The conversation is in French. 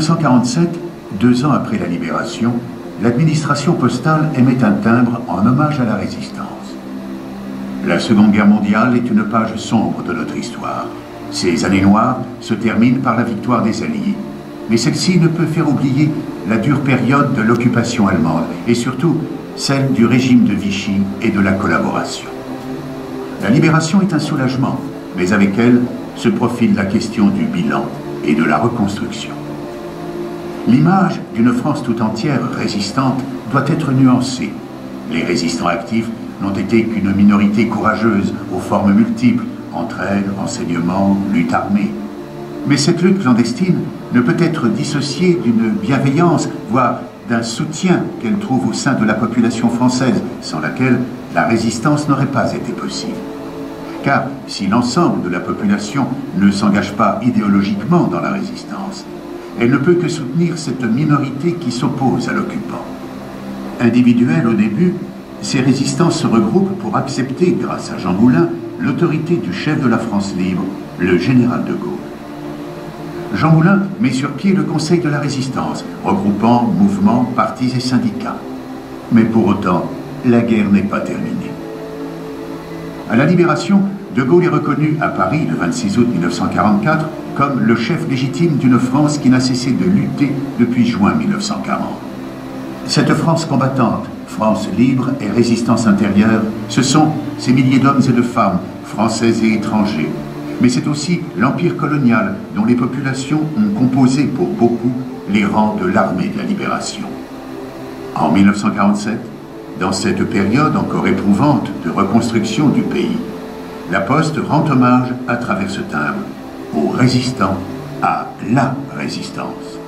1947, 2 ans après la libération, l'administration postale émet un timbre en hommage à la résistance. La Seconde Guerre mondiale est une page sombre de notre histoire. Ces années noires se terminent par la victoire des Alliés. Mais celle-ci ne peut faire oublier la dure période de l'occupation allemande et surtout celle du régime de Vichy et de la collaboration. La libération est un soulagement, mais avec elle se profile la question du bilan et de la reconstruction. L'image d'une France tout entière résistante doit être nuancée. Les résistants actifs n'ont été qu'une minorité courageuse aux formes multiples, entraide, renseignement, lutte armée. Mais cette lutte clandestine ne peut être dissociée d'une bienveillance, voire d'un soutien qu'elle trouve au sein de la population française, sans laquelle la résistance n'aurait pas été possible. Car si l'ensemble de la population ne s'engage pas idéologiquement dans la résistance, elle ne peut que soutenir cette minorité qui s'oppose à l'occupant. Individuelle au début, ces résistants se regroupent pour accepter, grâce à Jean Moulin, l'autorité du chef de la France libre, le général de Gaulle. Jean Moulin met sur pied le Conseil de la Résistance, regroupant mouvements, partis et syndicats. Mais pour autant, la guerre n'est pas terminée. À la Libération, de Gaulle est reconnu à Paris le 26 août 1944 comme le chef légitime d'une France qui n'a cessé de lutter depuis juin 1940. Cette France combattante, France libre et résistance intérieure, ce sont ces milliers d'hommes et de femmes, français et étrangers. Mais c'est aussi l'empire colonial dont les populations ont composé pour beaucoup les rangs de l'armée de la libération. En 1947, dans cette période encore éprouvante de reconstruction du pays, la Poste rend hommage à travers ce timbre aux résistants, à la résistance.